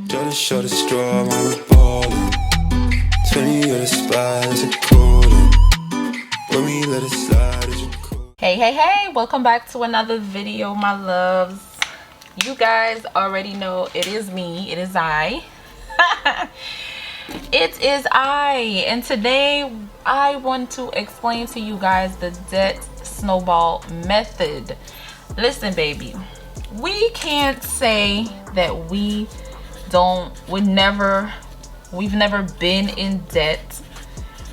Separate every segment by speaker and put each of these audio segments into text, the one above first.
Speaker 1: Just short of straw, I'm ballin'. 20 of the spies are calling. When we let it slide, is you cool?
Speaker 2: Hey, welcome back to another video, my loves. You guys already know it is me, it is I. It is I, and today I want to explain to you guys the debt snowball method. Listen, baby, we can't say that we've never been in debt,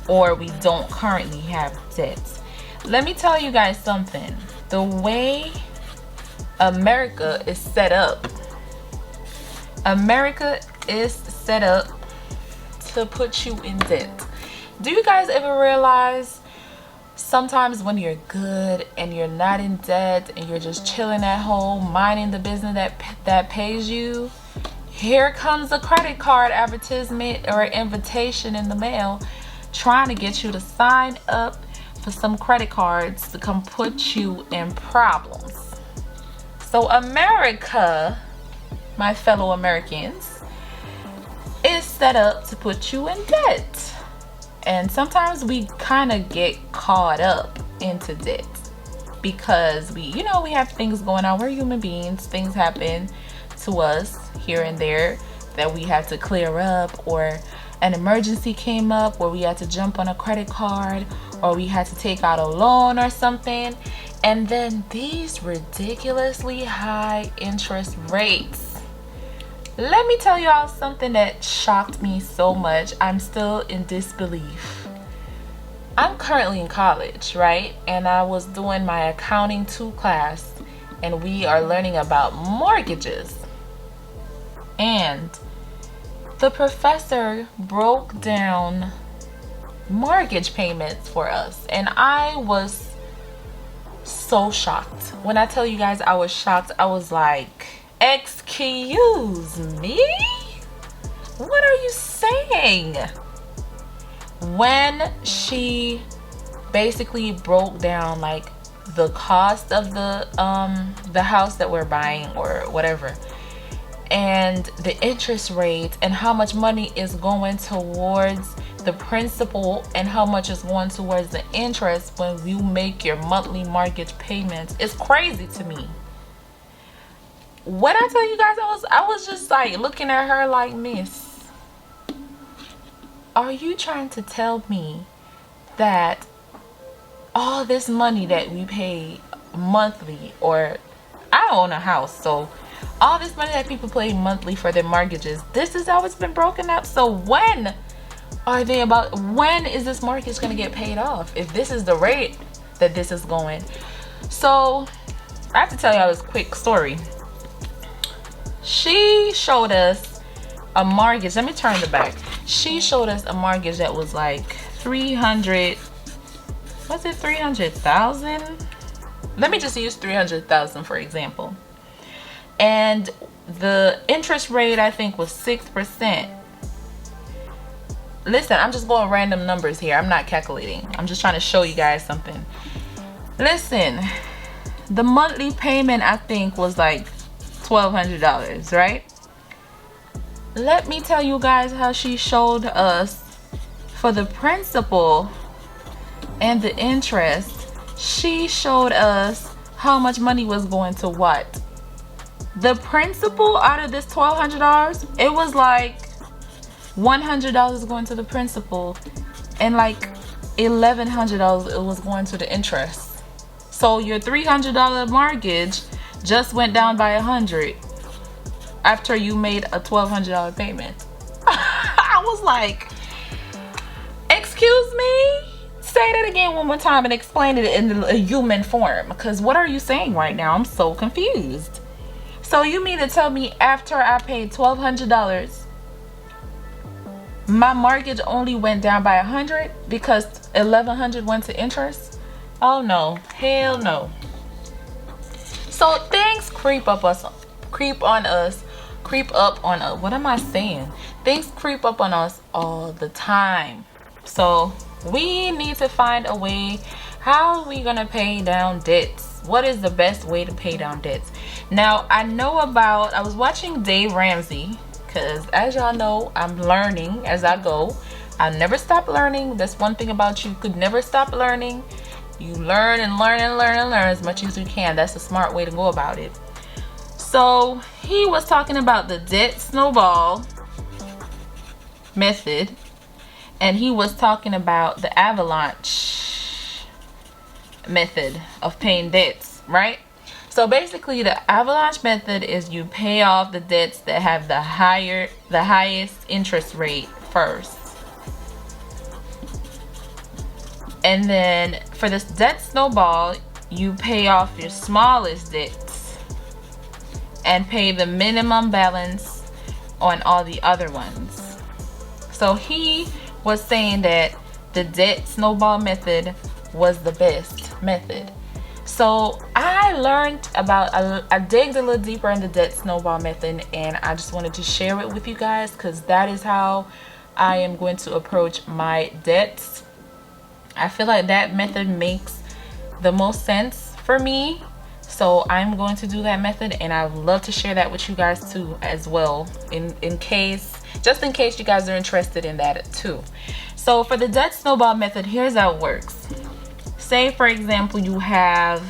Speaker 2: or we don't currently have debt. Let me tell you guys something. The way America is set up to put you in debt. Do you guys ever realize sometimes when you're good and you're not in debt and you're just chilling at home minding the business that pays you, here comes a credit card advertisement or invitation in the mail trying to get you to sign up for some credit cards to come put you in problems. So America, my fellow Americans, is set up to put you in debt. And sometimes we kind of get caught up into debt because we have things going on. We're human beings. Things happen to us here and there that we have to clear up, or an emergency came up where we had to jump on a credit card, or we had to take out a loan or something. And then these ridiculously high interest rates. Let me tell y'all something that shocked me so much. I'm still in disbelief. I'm currently in college, right? And I was doing my accounting 2 class, and we are learning about mortgages. And the professor broke down mortgage payments for us, and I was so shocked. When I tell you guys I was shocked, I was like, excuse me? What are you saying? When she basically broke down like the cost of the house that we're buying or whatever, and the interest rate, and how much money is going towards the principal and how much is going towards the interest when you make your monthly mortgage payments, it's crazy to me. When I tell you guys, I was just like looking at her like, miss, are you trying to tell me that all this money that we pay monthly, or I own a house, so all this money that people pay monthly for their mortgages, this is how it's been broken up? So when is this mortgage going to get paid off if this is the rate that this is going? So I have to tell y'all this quick story. She showed us a mortgage. Let me turn the back. She showed us a mortgage that was like 300. Was it 300,000? Let me just use 300,000 for example. And the interest rate, I think, was 6%. Listen, I'm just going random numbers here. I'm not calculating. I'm just trying to show you guys something. Listen, the monthly payment, I think, was like $1,200, right? Let me tell you guys how she showed us for the principal and the interest. She showed us how much money was going to what? The principal, out of this $1,200, it was like $100 going to the principal, and like $1,100 it was going to the interest. So your $300 mortgage just went down by $100 after you made a $1,200 payment. I was like, excuse me? Say that again one more time and explain it in a human form, because what are you saying right now? I'm so confused. So you mean to tell me after I paid $1,200, my mortgage only went down by $100 because $1,100 went to interest? Oh no, hell no. So things creep up on us. What am I saying? Things creep up on us all the time. So we need to find a way. How are we gonna pay down debts? What is the best way to pay down debts? Now I was watching Dave Ramsey, because as y'all know, I'm learning as I go. I never stop learning. That's one thing about you could never stop learning. You learn and learn and learn and learn as much as you can. That's a smart way to go about it. So he was talking about the debt snowball method, and he was talking about the avalanche method of paying debts, right? So basically the avalanche method is you pay off the debts that have the highest interest rate first. And then for this debt snowball, you pay off your smallest debts and pay the minimum balance on all the other ones. So he was saying that the debt snowball method was the best method. So I learned about, I digged a little deeper in the debt snowball method, and I just wanted to share it with you guys because that is how I am going to approach my debts. I feel like that method makes the most sense for me. So I'm going to do that method, and I would love to share that with you guys too as well, just in case you guys are interested in that too. So for the debt snowball method, here's how it works. Say for example you have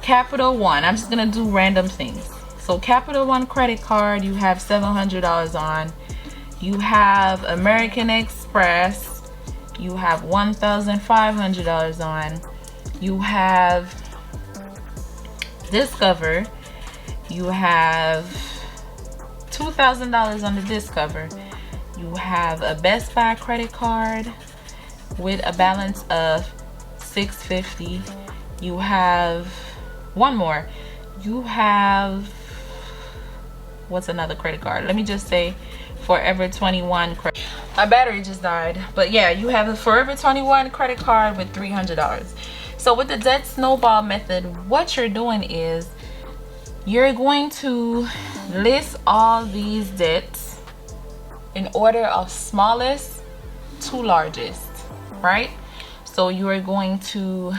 Speaker 2: Capital One. I'm just gonna do random things. So Capital One credit card, you have $700 on. You have American Express, you have $1,500 on. You have Discover, you have $2,000 on the Discover. You have a Best Buy credit card with a balance of $650. You have one more. You have, what's another credit card? Let me just say Forever 21 credit. My battery just died, but yeah, you have a Forever 21 credit card with $300. So with the debt snowball method, what you're doing is you're going to list all these debts in order of smallest to largest, right? So you are going to,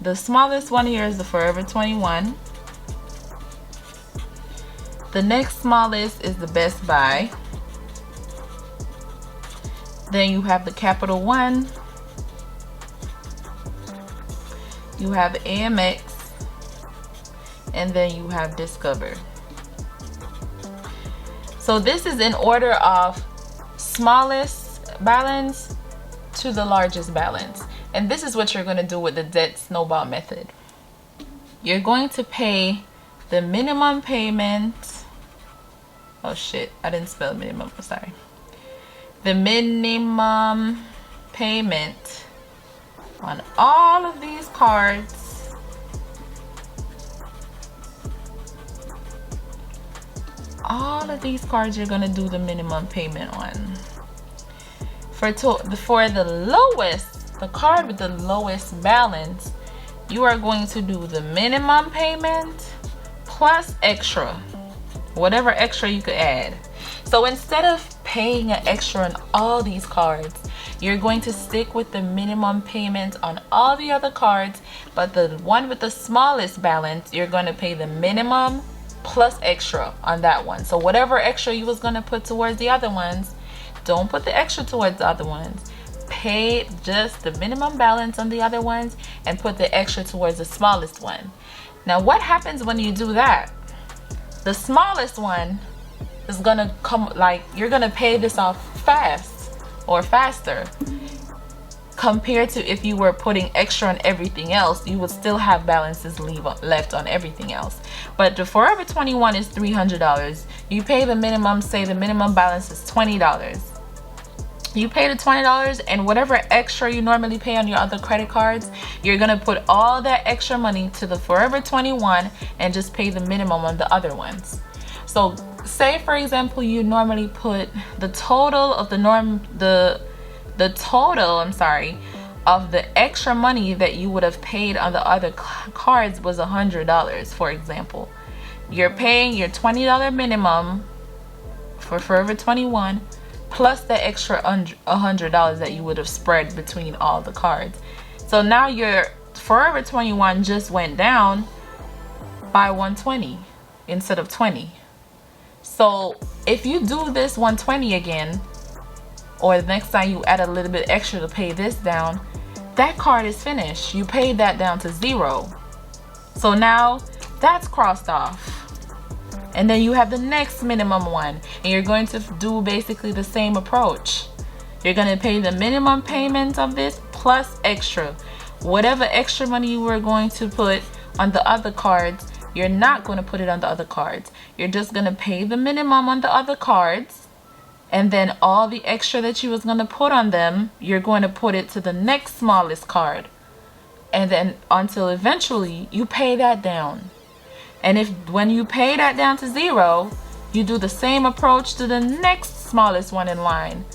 Speaker 2: the smallest one here is the Forever 21. The next smallest is the Best Buy. Then you have the Capital One. You have AMX. And then you have Discover. So this is in order of smallest balance to the largest balance. And this is what you're going to do with the debt snowball method. You're going to pay the minimum payment. Oh shit, I didn't spell minimum, sorry. The minimum payment on all of these cards you're gonna do the minimum payment on. For the lowest, the card with the lowest balance, you are going to do the minimum payment plus extra, whatever extra you could add. So instead of paying an extra on all these cards, you're going to stick with the minimum payment on all the other cards, but the one with the smallest balance, you're going to pay the minimum plus extra on that one. So whatever extra you was going to put towards the other ones, don't put the extra towards the other ones. Pay just the minimum balance on the other ones and put the extra towards the smallest one. Now what happens when you do that? The smallest one is gonna come, like, you're gonna pay this off fast or faster compared to if you were putting extra on everything else. You would still have balances left on everything else. But the Forever 21 is $300. You pay the minimum, say the minimum balance is $20. You pay the $20, and whatever extra you normally pay on your other credit cards, you're gonna put all that extra money to the Forever 21 and just pay the minimum on the other ones. So say for example you normally put the total of the total of the extra money that you would have paid on the other cards was $100, for example. You're paying your $20 minimum for Forever 21 plus the extra $100 that you would have spread between all the cards. So now your Forever 21 just went down by $120 instead of $20. So if you do this 120 again, or the next time you add a little bit extra to pay this down, that card is finished. You paid that down to 0. So now that's crossed off. And then you have the next minimum one, and you're going to do basically the same approach. You're going to pay the minimum payment of this plus extra. Whatever extra money you were going to put on the other cards, you're not going to put it on the other cards. You're just going to pay the minimum on the other cards, and then all the extra that you was going to put on them, you're going to put it to the next smallest card. And then until eventually you pay that down. And if when you pay that down to 0, you do the same approach to the next smallest one in line.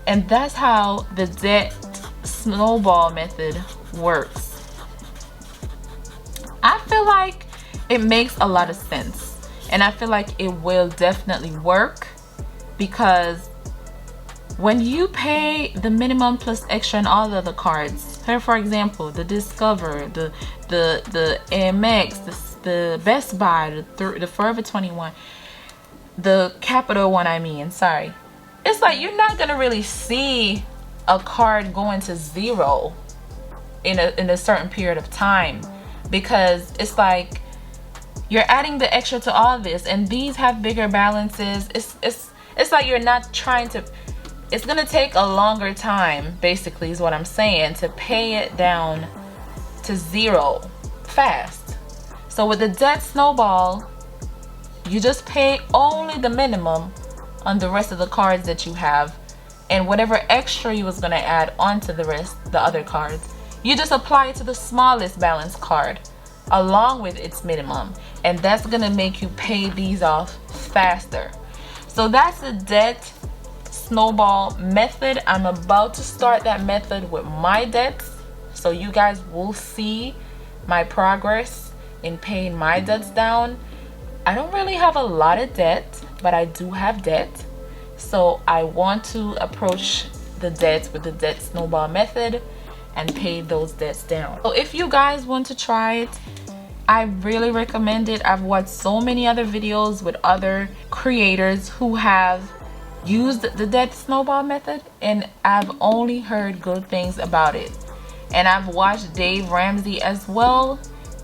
Speaker 2: And that's how the debt snowball method works. I feel like it makes a lot of sense, and I feel like it will definitely work, because when you pay the minimum plus extra on all the other cards, here for example, the Discover, the AMX, the Best Buy, the Forever 21, the Capital one, sorry. It's like you're not gonna really see a card going to 0 in a certain period of time, because it's like you're adding the extra to all this, and these have bigger balances. It's like you're not trying to, it's gonna take a longer time, basically is what I'm saying, to pay it down to 0 fast. So with the debt snowball, you just pay only the minimum on the rest of the cards that you have, and whatever extra you was gonna add onto the other cards, you just apply it to the smallest balance card along with its minimum, and that's gonna make you pay these off faster. So that's the debt snowball method. I'm about to start that method with my debts, so you guys will see my progress in paying my debts down. I don't really have a lot of debt, but I do have debt, so I want to approach the debts with the debt snowball method and pay those debts down. So if you guys want to try it, I really recommend it. I've watched so many other videos with other creators who have used the debt snowball method, and I've only heard good things about it. And I've watched Dave Ramsey as well,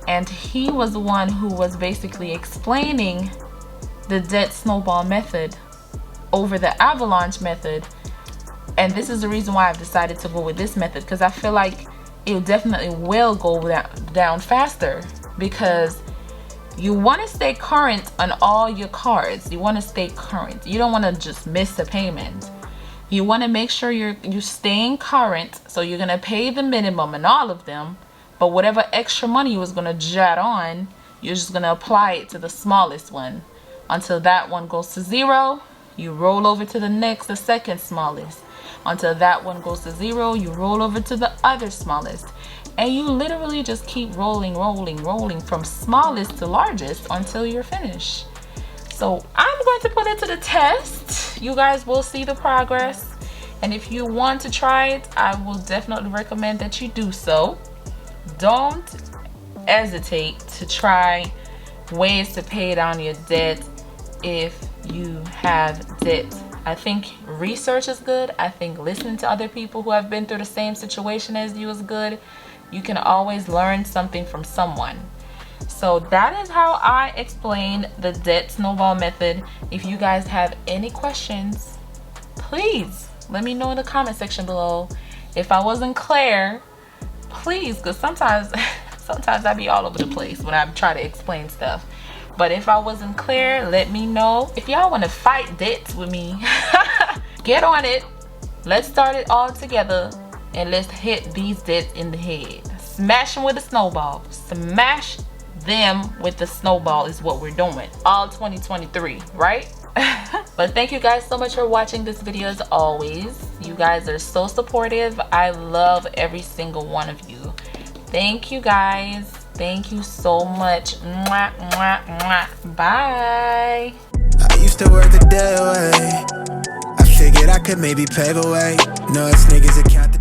Speaker 2: and he was the one who was basically explaining the debt snowball method over the avalanche method. And this is the reason why I've decided to go with this method, because I feel like it definitely will go down faster, because you want to stay current on all your cards. You want to stay current. You don't want to just miss a payment. You want to make sure you're staying current, so you're going to pay the minimum in all of them, but whatever extra money you was going to jot on, you're just going to apply it to the smallest one until that one goes to 0. You roll over to the second smallest. Until that one goes to 0, you roll over to the other smallest, and you literally just keep rolling from smallest to largest until you're finished. So I'm going to put it to the test. You guys will see the progress, and if you want to try it, I will definitely recommend that you do so. Don't hesitate to try ways to pay down your debt if you have debt. I think research is good. I think listening to other people who have been through the same situation as you is good. You can always learn something from someone. So that is how I explain the debt snowball method. If you guys have any questions, please let me know in the comment section below. If I wasn't clear, please, because sometimes I be all over the place when I try to explain stuff. But if I wasn't clear, let me know. If y'all want to fight debts with me, get on it. Let's start it all together, and let's hit these debts in the head. Smash them with a snowball. Smash them with the snowball is what we're doing all 2023, right? But thank you guys so much for watching this video. As always, you guys are so supportive. I love every single one of you. Thank you guys. Thank you so much. Mwah, mwah, mwah. Bye.
Speaker 1: I used to work the day away. I figured I could maybe pave a way. No, it's niggas that count.